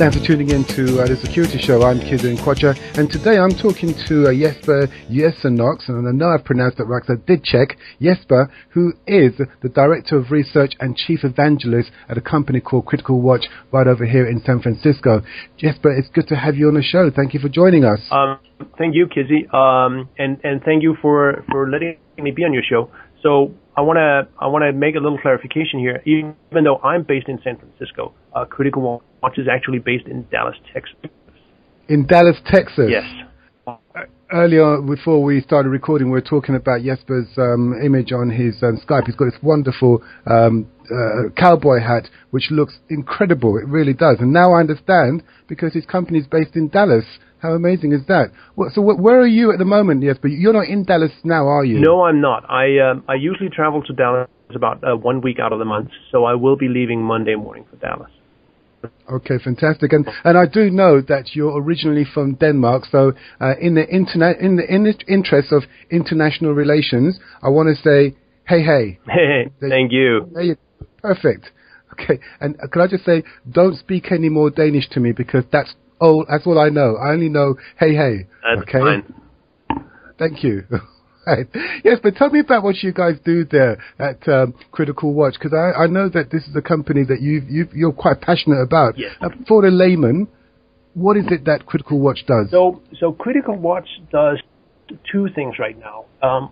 Thanks for tuning in to the Security Show. I'm Kizin Kwacha, and today I'm talking to Jesper Jurcenoks, and I know I've pronounced that right, so I did check. Jesper, who is the Director of Research and Chief Evangelist at a company called Critical Watch right over here in San Francisco. Jesper, it's good to have you on the show. Thank you for joining us. Thank you, Kizzy, and thank you for letting me be on your show. So I want to make a little clarification here. Even though I'm based in San Francisco, Critical Watch is actually based in Dallas, Texas. In Dallas, Texas? Yes. Earlier, before we started recording, we were talking about Jesper's image on his Skype. He's got this wonderful cowboy hat, which looks incredible. It really does. And now I understand, because his company is based in Dallas. How amazing is that? Where are you at the moment, Jesper? You're not in Dallas now, are you? No, I'm not. I usually travel to Dallas about 1 week out of the month, so I will be leaving Monday morning for Dallas. Okay, fantastic. And I do know that you're originally from Denmark, so in the interest of international relations, I want to say, hey. Thank you. Perfect. Okay, and could I just say, don't speak any more Danish to me, because that's all I know. I only know hey. That's okay? Fine. Thank you. Right. Yes, but tell me about what you guys do there at Critical Watch, because I know that this is a company that you're quite passionate about. Yes. For the layman, what is it that Critical Watch does? So Critical Watch does two things right now.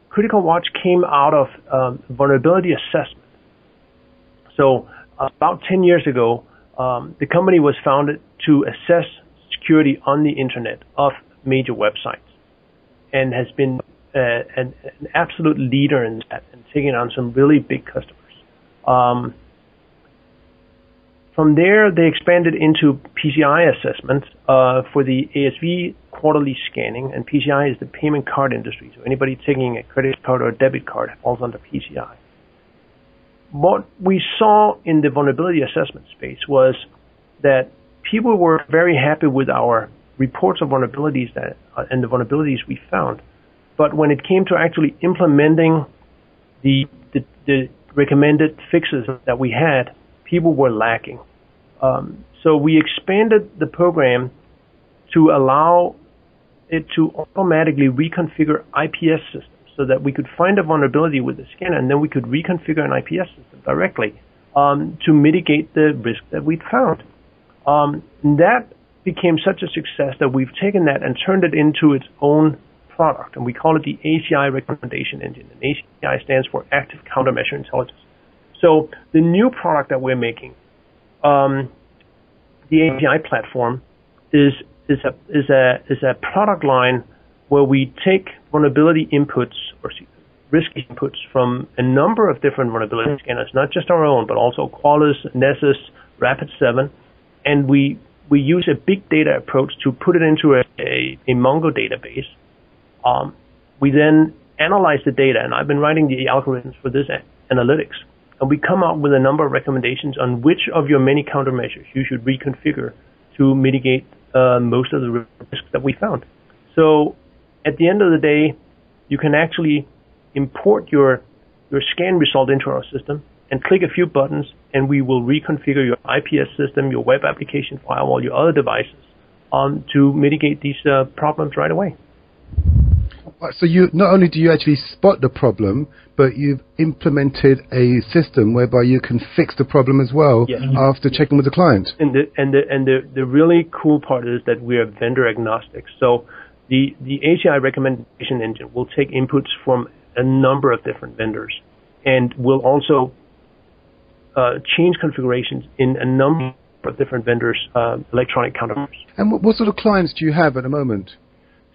Critical Watch came out of vulnerability assessment. So about 10 years ago, the company was founded to assess security on the internet of major websites, and has been an absolute leader in that, and taking on some really big customers. From there, they expanded into PCI assessments for the ASV quarterly scanning, and PCI is the payment card industry, so anybody taking a credit card or a debit card falls under PCI. What we saw in the vulnerability assessment space was that people were very happy with our reports of vulnerabilities and the vulnerabilities we found. But when it came to actually implementing the recommended fixes that we had, people were lacking. So we expanded the program to allow it to automatically reconfigure IPS systems, so that we could find a vulnerability with the scanner, and then we could reconfigure an IPS system directly to mitigate the risk that we'd found. That became such a success that we've taken that and turned it into its own product, and we call it the ACI Recommendation Engine. And ACI stands for Active Countermeasure Intelligence. So the new product that we're making, the ACI platform, is a product line where we take vulnerability inputs or risky inputs from a number of different vulnerability scanners, not just our own, but also Qualys, Nessus, Rapid7, and we use a big data approach to put it into a Mongo database. We then analyze the data, and I've been writing the algorithms for this analytics, and we come up with a number of recommendations on which of your many countermeasures you should reconfigure to mitigate most of the risks that we found. So at the end of the day, you can actually import your scan result into our system and click a few buttons, and we will reconfigure your IPS system, your web application firewall, your other devices to mitigate these problems right away. So you not only do you actually spot the problem, but you've implemented a system whereby you can fix the problem as well. Yes. After checking with the client. And the really cool part is that we are vendor agnostic. So the ACI Recommendation Engine will take inputs from a number of different vendors, and will also change configurations in a number of different vendors' electronic countermeasures. And what sort of clients do you have at the moment?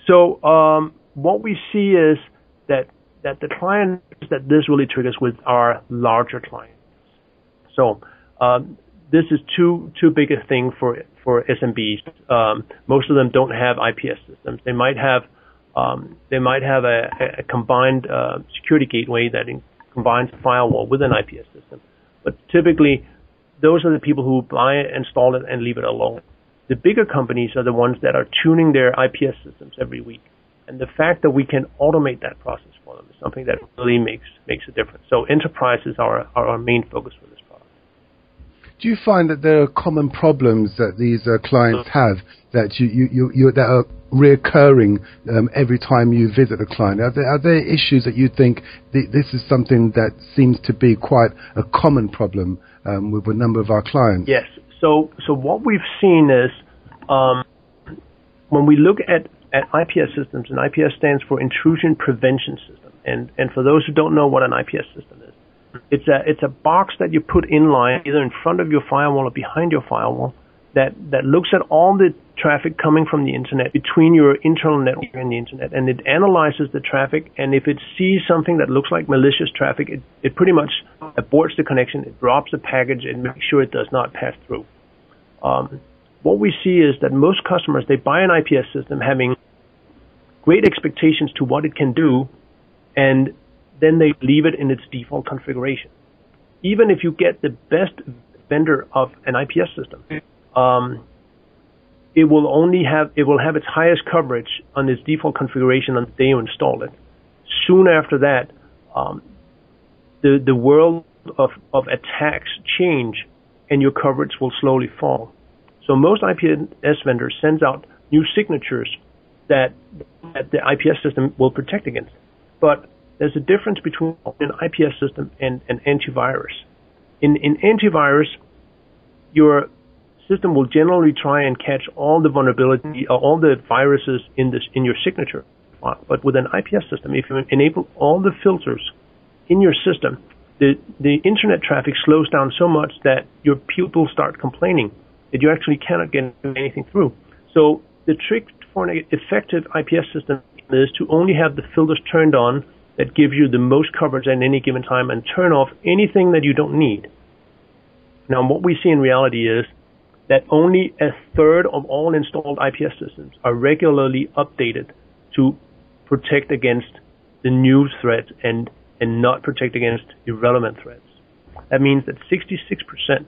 So what we see is that the clients that this really triggers with are larger clients. So this is too big a thing for SMBs. Most of them don't have IPS systems. They might have a combined security gateway that combines a firewall with an IPS system. But typically, those are the people who buy it, install it, and leave it alone. The bigger companies are the ones that are tuning their IPS systems every week. And the fact that we can automate that process for them is something that really makes a difference. So enterprise is our main focus for this product. Do you find that there are common problems that these clients have that you that are reoccurring every time you visit a client? Are there issues that you think this is something that seems to be quite a common problem with a number of our clients? Yes. So what we've seen is when we look at IPS systems, and IPS stands for Intrusion Prevention System. And for those who don't know what an IPS system is, it's a box that you put in line either in front of your firewall or behind your firewall that looks at all the traffic coming from the internet between your internal network and the internet, and it analyzes the traffic, and if it sees something that looks like malicious traffic, it pretty much aborts the connection, it drops the package, and makes sure it does not pass through. What we see is that most customers, they buy an IPS system having great expectations to what it can do, and then they leave it in its default configuration. Even if you get the best vendor of an IPS system, it will have its highest coverage on its default configuration on the day you install it. Soon after that, the world of attacks change, and your coverage will slowly fall. So most IPS vendors sends out new signatures that the IPS system will protect against. But there's a difference between an IPS system and an antivirus. In antivirus, your system will generally try and catch all the vulnerability or all the viruses in your signature file. But with an IPS system, if you enable all the filters in your system, the internet traffic slows down so much that your people start complaining that you actually cannot get anything through. So the trick for an effective IPS system is to only have the filters turned on that give you the most coverage at any given time, and turn off anything that you don't need. Now, what we see in reality is that only a third of all installed IPS systems are regularly updated to protect against the new threats and not protect against irrelevant threats. That means that 66%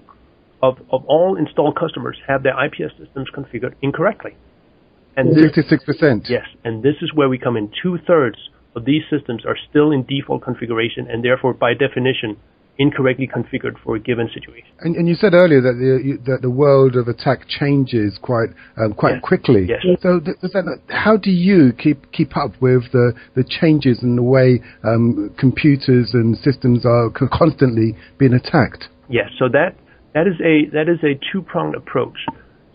of all installed customers have their IPS systems configured incorrectly. And 66%? Yes, and this is where we come in. 2/3 of these systems are still in default configuration, and therefore, by definition, incorrectly configured for a given situation. And you said earlier that the world of attack changes quite yes. quickly. Yes. So how do you keep up with the changes in the way computers and systems are constantly being attacked? Yes. So that is a two-pronged approach.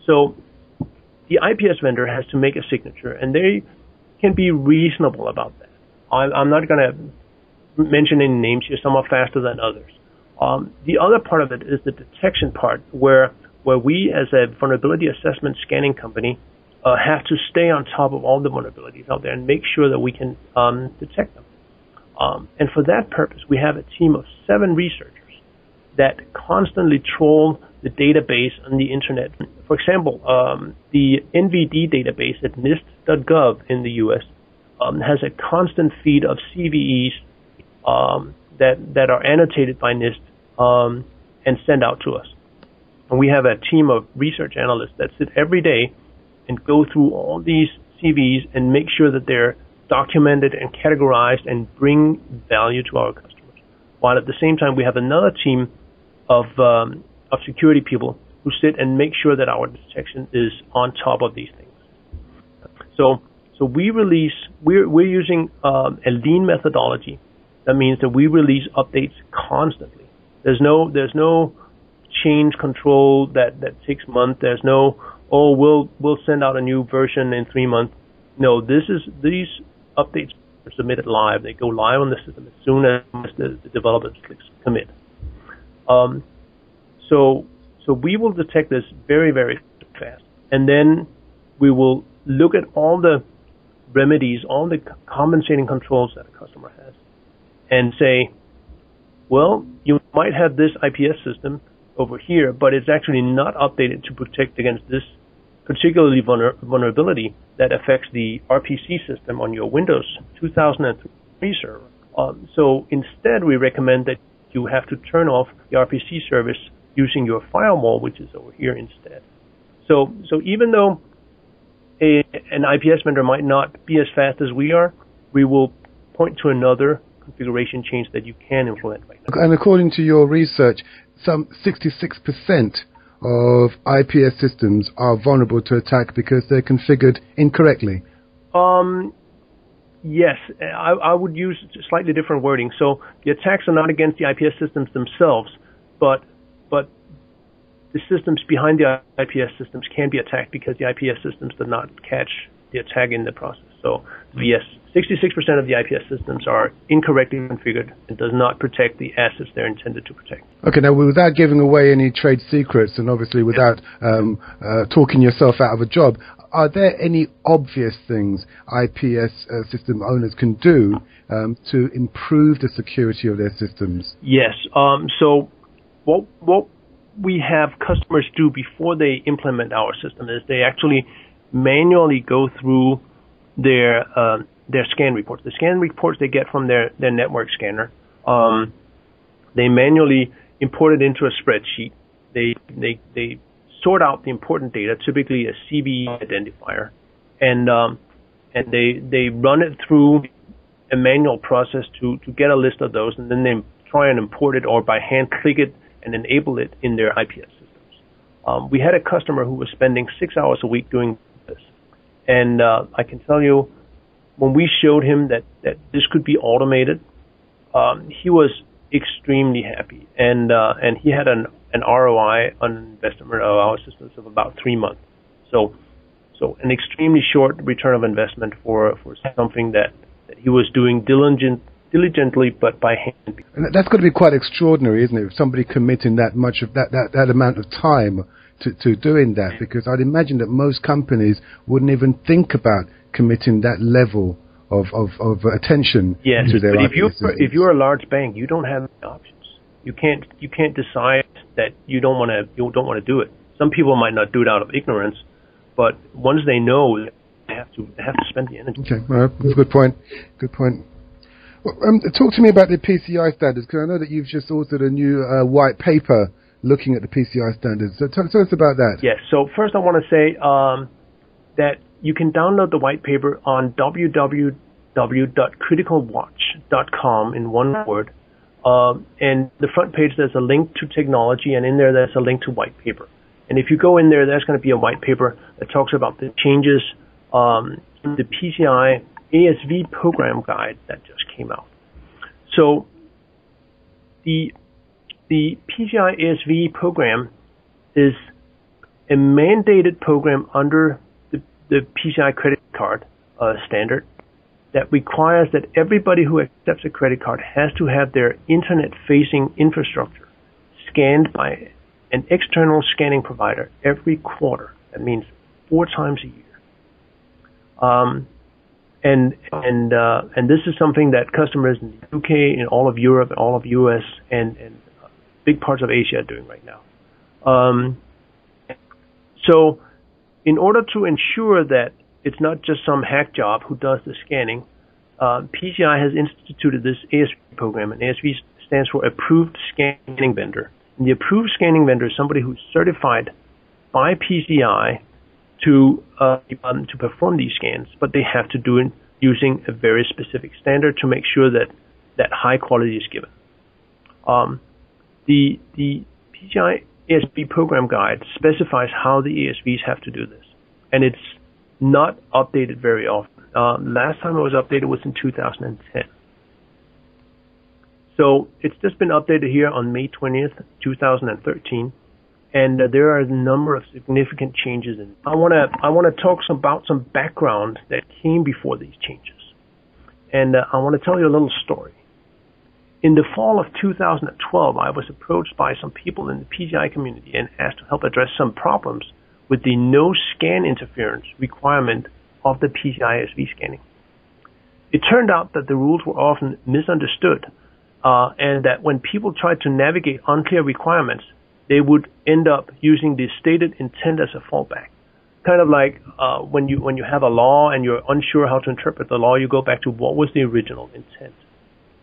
So the IPS vendor has to make a signature, and they can be reasonable about that. I'm not going to mention any names here. Some are faster than others. The other part of it is the detection part, where we, as a vulnerability assessment scanning company, have to stay on top of all the vulnerabilities out there and make sure that we can detect them. And for that purpose, we have a team of 7 researchers that constantly troll the database on the internet. For example, the NVD database at NIST.gov in the U.S. Has a constant feed of CVEs that are annotated by NIST and sent out to us. And we have a team of research analysts that sit every day and go through all these CVEs and make sure that they're documented and categorized and bring value to our customers. While at the same time, we have another team of security people who sit and make sure that our detection is on top of these things. So we're using a lean methodology. That means that we release updates constantly. There's no change control that takes months. There's no, we'll send out a new version in 3 months. No, these updates are submitted live. They go live on the system as soon as the developer clicks commit. So we will detect this very, very fast, and then we will look at all the remedies, all the compensating controls that a customer has, and say, well, you might have this IPS system over here, but it's actually not updated to protect against this particularly vulnerability that affects the RPC system on your Windows 2003 server. So instead, we recommend that you have to turn off the RPC service using your firewall, which is over here instead. So even though an IPS vendor might not be as fast as we are, we will point to another configuration change that you can implement right now. And according to your research, some 66% of IPS systems are vulnerable to attack because they're configured incorrectly. Yes, I would use slightly different wording. So the attacks are not against the IPS systems themselves, but the systems behind the IPS systems can be attacked because the IPS systems did not catch the attack in the process. So yes, 66% of the IPS systems are incorrectly configured and does not protect the assets they're intended to protect. Okay, now without giving away any trade secrets and obviously without talking yourself out of a job, are there any obvious things IPS system owners can do to improve the security of their systems? Yes. So what we have customers do before they implement our system is they actually manually go through their scan reports. The scan reports they get from their network scanner, they manually import it into a spreadsheet. They sort out the important data, typically a CVE identifier, and they run it through a manual process to get a list of those, and then they try and import it or by hand click it and enable it in their IPS systems. We had a customer who was spending 6 hours a week doing this, and I can tell you, when we showed him that this could be automated, he was extremely happy, and he had an ROI on investment of our systems of about 3 months. So an extremely short return of investment for something that he was doing diligently, but by hand. And that's got to be quite extraordinary, isn't it? Somebody committing that much of that amount of time to doing that, because I'd imagine that most companies wouldn't even think about committing that level of attention to their IPS systems. If you're a large bank, you don't have any options. You can't decide that you don't want to do it. Some people might not do it out of ignorance, but once they know, they have to spend the energy. Okay, well, that's a good point. Good point. Well, talk to me about the PCI standards, because I know that you've just authored a new white paper looking at the PCI standards. So tell us about that. Yes. So first, I want to say that you can download the white paper on www.criticalwatch.com in one word. And the front page, there's a link to technology, and in there's a link to white paper. And if you go in there's going to be a white paper that talks about the changes in the PCI ASV program guide that just came out. So the PCI ASV program is a mandated program under the PCI credit card standard that requires that everybody who accepts a credit card has to have their internet-facing infrastructure scanned by an external scanning provider every quarter. That means 4 times a year. And this is something that customers in the UK, in all of Europe, all of US, and big parts of Asia are doing right now. So in order to ensure that it's not just some hack job who does the scanning, PCI has instituted this ASV program, and ASV stands for Approved Scanning Vendor. And the approved scanning vendor is somebody who's certified by PCI to perform these scans, but they have to do it using a very specific standard to make sure that high quality is given. The PCI ASV program guide specifies how the ASVs have to do this, and it's not updated very often. Last time it was updated was in 2010. So it's just been updated here on May 20th, 2013, and there are a number of significant changes. And I want to talk about some background that came before these changes, and I want to tell you a little story. In the fall of 2012, I was approached by some people in the PCI community and asked to help address some problems with the no scan interference requirement of the PCI ASV scanning. It turned out that the rules were often misunderstood, and that when people tried to navigate unclear requirements, they would end up using the stated intent as a fallback. Kind of like when you have a law and you're unsure how to interpret the law, you go back to what was the original intent.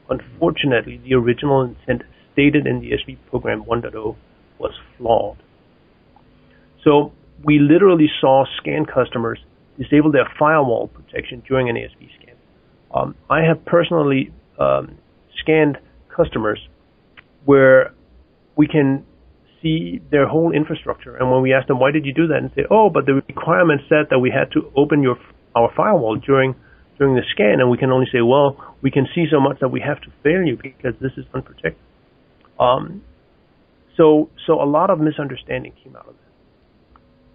Unfortunately, the original intent stated in the ASV program 1.0 was flawed. So we literally saw scan customers disable their firewall protection during an ASV scan. I have personally scanned customers where we can see their whole infrastructure. And when we ask them, why did you do that? And say, oh, but the requirement said that we had to open our firewall during the scan. And we can only say, well, we can see so much that we have to fail you because this is unprotected. So a lot of misunderstanding came out of that.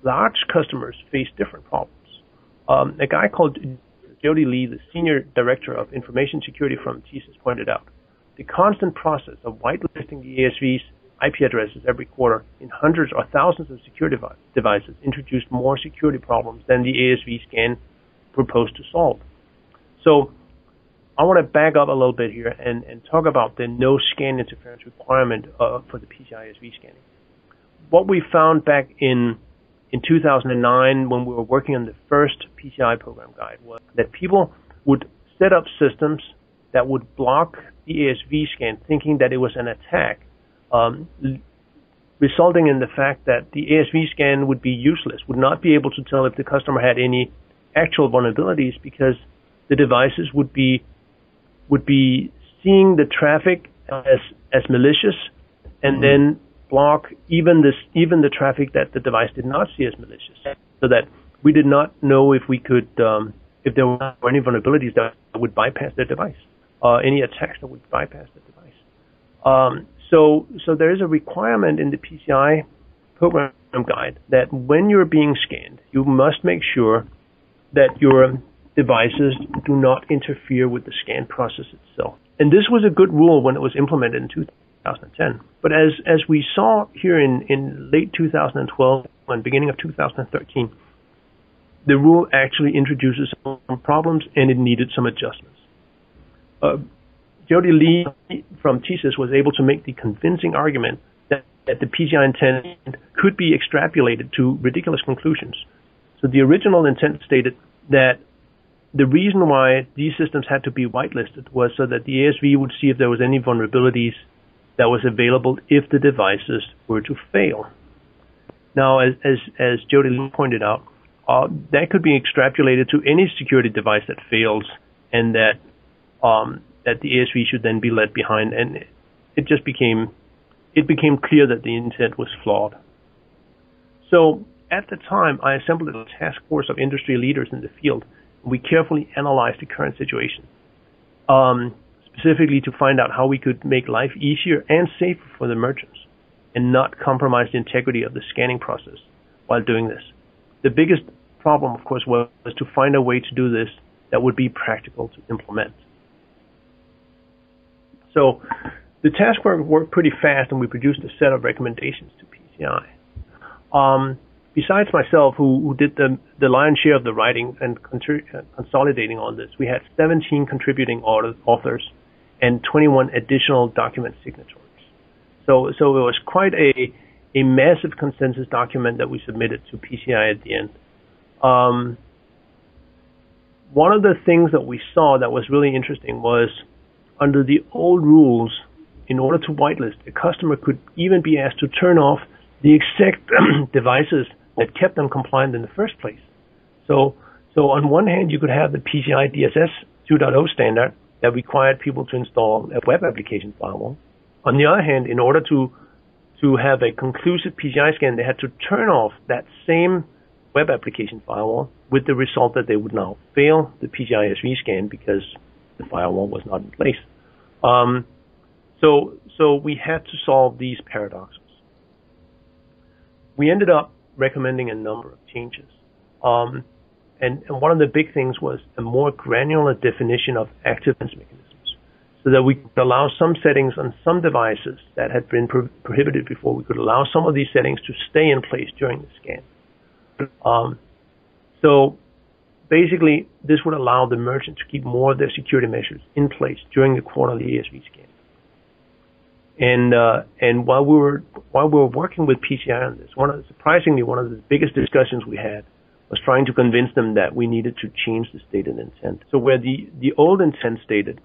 Large customers face different problems. A guy called Jody Lee, the Senior Director of Information Security from TSYS, pointed out, the constant process of whitelisting the ASV's IP addresses every quarter in hundreds or thousands of security devices introduced more security problems than the ASV scan proposed to solve. So I want to back up a little bit here and talk about the no scan interference requirement for the PCI ASV scanning. What we found back in 2009 when we were working on the first PCI program guide was that people would set up systems that would block the ASV scan thinking that it was an attack, resulting in the fact that the ASV scan would be useless, would not be able to tell if the customer had any actual vulnerabilities because the devices would be seeing the traffic as malicious and then block even the traffic that the device did not see as malicious, so that we did not know if we could if there were any vulnerabilities that would bypass the device, any attacks that would bypass the device. So there is a requirement in the PCI program guide that when you're being scanned, you must make sure that your devices do not interfere with the scan process itself. And this was a good rule when it was implemented in 2010. But as we saw here in late 2012 and beginning of 2013, the rule actually introduces some problems and it needed some adjustments. Jody Lee from TSYS was able to make the convincing argument that the PCI intent could be extrapolated to ridiculous conclusions. So the original intent stated that the reason why these systems had to be whitelisted was so that the ASV would see if there was any vulnerabilities that was available if the devices were to fail. Now, as Jody Lee pointed out, that could be extrapolated to any security device that fails, and that the ASV should then be left behind. And it became clear that the intent was flawed. So at the time, I assembled a task force of industry leaders in the field. We carefully analyzed the current situation, specifically to find out how we could make life easier and safer for the merchants and not compromise the integrity of the scanning process while doing this. The biggest problem, of course, was to find a way to do this that would be practical to implement. So the task force worked pretty fast, and we produced a set of recommendations to PCI. Besides myself, who did the lion's share of the writing and consolidating on this, we had 17 contributing authors and 21 additional document signatories. So it was quite a massive consensus document that we submitted to PCI at the end. One of the things that we saw that was really interesting was under the old rules, in order to whitelist, a customer could even be asked to turn off the exact devices that kept them compliant in the first place. So on one hand, you could have the PCI DSS 2.0 standard that required people to install a web application firewall. On the other hand, in order to have a conclusive PCI scan, they had to turn off that same web application firewall, with the result that they would now fail the PCI ASV scan because the firewall was not in place. So we had to solve these paradoxes. We ended up recommending a number of changes. And one of the big things was a more granular definition of active defense mechanisms, so that we could allow some settings on some devices that had been prohibited before. We could allow some of these settings to stay in place during the scan. So basically, this would allow the merchant to keep more of their security measures in place during the quarterly ASV scan. And while we were working with PCI on this, one of the biggest discussions we had was trying to convince them that we needed to change the stated intent. So where the old intent stated,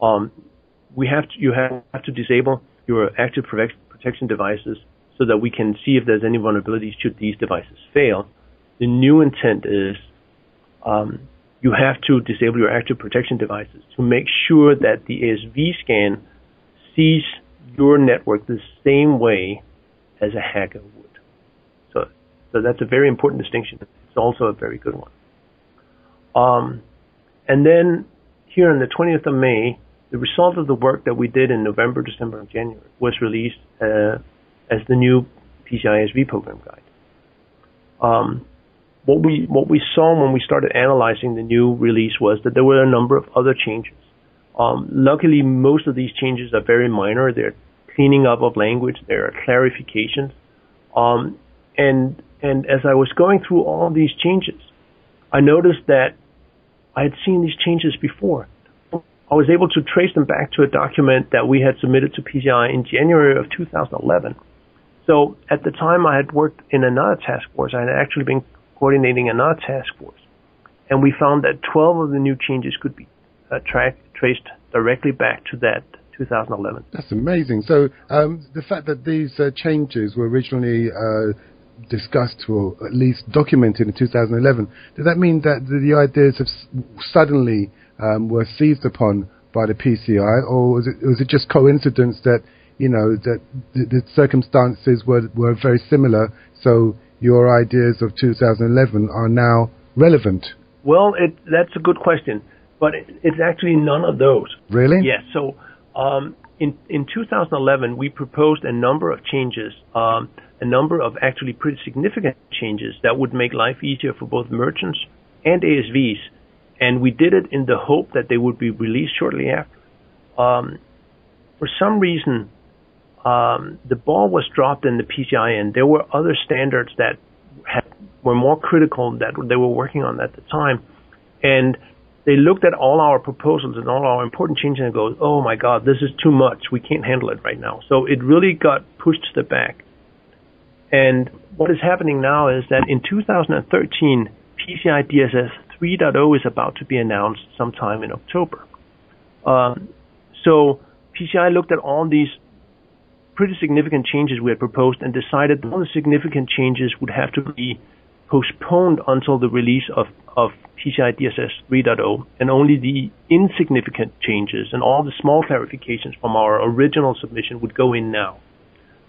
you have to disable your active protection devices so that we can see if there's any vulnerabilities should these devices fail. The new intent is you have to disable your active protection devices to make sure that the ASV scan sees your network the same way as a hacker would. So that's a very important distinction. It's also a very good one. And then here on the 20th of May, the result of the work that we did in November, December, and January was released as the new PCI ASV program guide. What we saw when we started analyzing the new release was that there were a number of other changes. Luckily, most of these changes are very minor. They're cleaning up of language. There are clarifications. And as I was going through all these changes, I noticed that I had seen these changes before. I was able to trace them back to a document that we had submitted to PCI in January of 2011. So at the time I had worked in another task force. I had actually been coordinating another task force. And we found that 12 of the new changes could be traced directly back to that 2011. That's amazing. So the fact that these changes were originally discussed or at least documented in 2011, does that mean that the ideas have suddenly were seized upon by the PCI, or was it just coincidence that, you know, that the circumstances were very similar, so your ideas of 2011 are now relevant? Well, that's a good question, but it's actually none of those. Really? Yes. So in 2011, we proposed a number of changes, a number of actually pretty significant changes that would make life easier for both merchants and ASVs, and we did it in the hope that they would be released shortly after. For some reason, the ball was dropped in the PCI, and there were other standards that were more critical that they were working on at the time, and they looked at all our proposals and all our important changes and go, oh my God, this is too much. We can't handle it right now. So it really got pushed to the back. And what is happening now is that in 2013, PCI DSS 3.0 is about to be announced sometime in October. So PCI looked at all these pretty significant changes we had proposed and decided all the significant changes would have to be postponed until the release of PCI DSS 3.0, and only the insignificant changes and all the small clarifications from our original submission would go in now.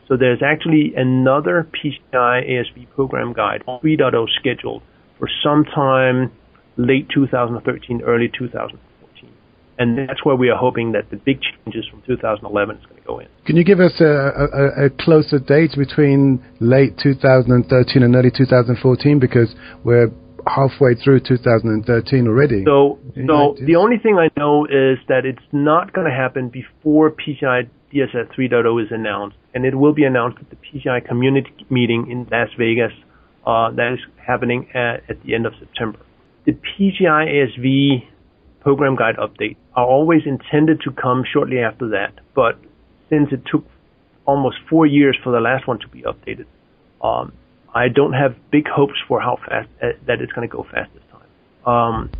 So there's actually another PCI ASV program guide 3.0 scheduled for sometime late 2013, early 2014. And that's where we are hoping that the big changes from 2011 is going to go in. Can you give us a closer date between late 2013 and early 2014? Because we're halfway through 2013 already. So the only thing I know is that it's not going to happen before PCI DSS 3.0 is announced, and it will be announced at the PCI community meeting in Las Vegas that is happening at the end of September. The PCI ASV program guide update are always intended to come shortly after that, but since it took almost 4 years for the last one to be updated, I don't have big hopes for how fast that it's going to go fast this time.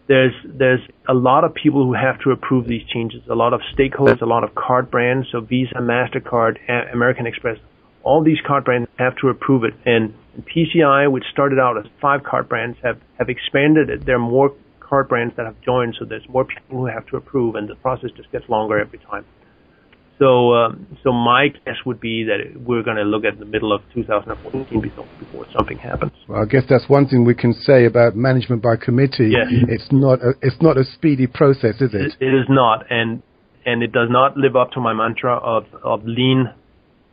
There's a lot of people who have to approve these changes, a lot of stakeholders, a lot of card brands, so Visa, MasterCard, American Express, all these card brands have to approve it. And PCI, which started out as 5 card brands, have expanded it. There are more card brands that have joined, so there's more people who have to approve, and the process just gets longer every time. So my guess would be that we're going to look at the middle of 2014 before something happens. Well, I guess that's one thing we can say about management by committee. Yes. It's not a speedy process, is it? It is not, and it does not live up to my mantra of lean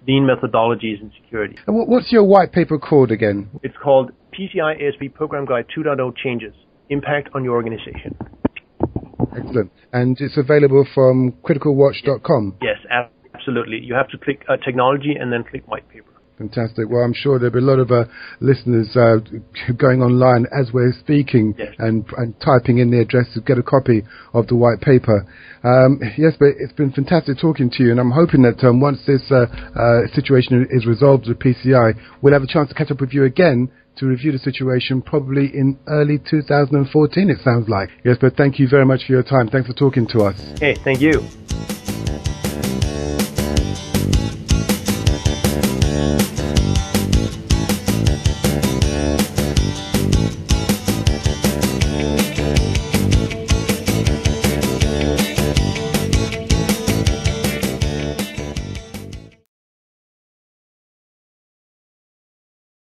methodologies in security. And what's your white paper called again? It's called PCI ASV Program Guide 2.0 Changes, Impact on Your Organization. Excellent. And it's available from criticalwatch.com? Yes, absolutely. You have to click technology and then click white paper. Fantastic. Well, I'm sure there'll be a lot of listeners going online as we're speaking, yes, and typing in the address to get a copy of the white paper. Yes, but it's been fantastic talking to you, and I'm hoping that once this situation is resolved with PCI, we'll have a chance to catch up with you again to review the situation probably in early 2014, it sounds like. Yes, but thank you very much for your time. Thanks for talking to us. Hey, thank you.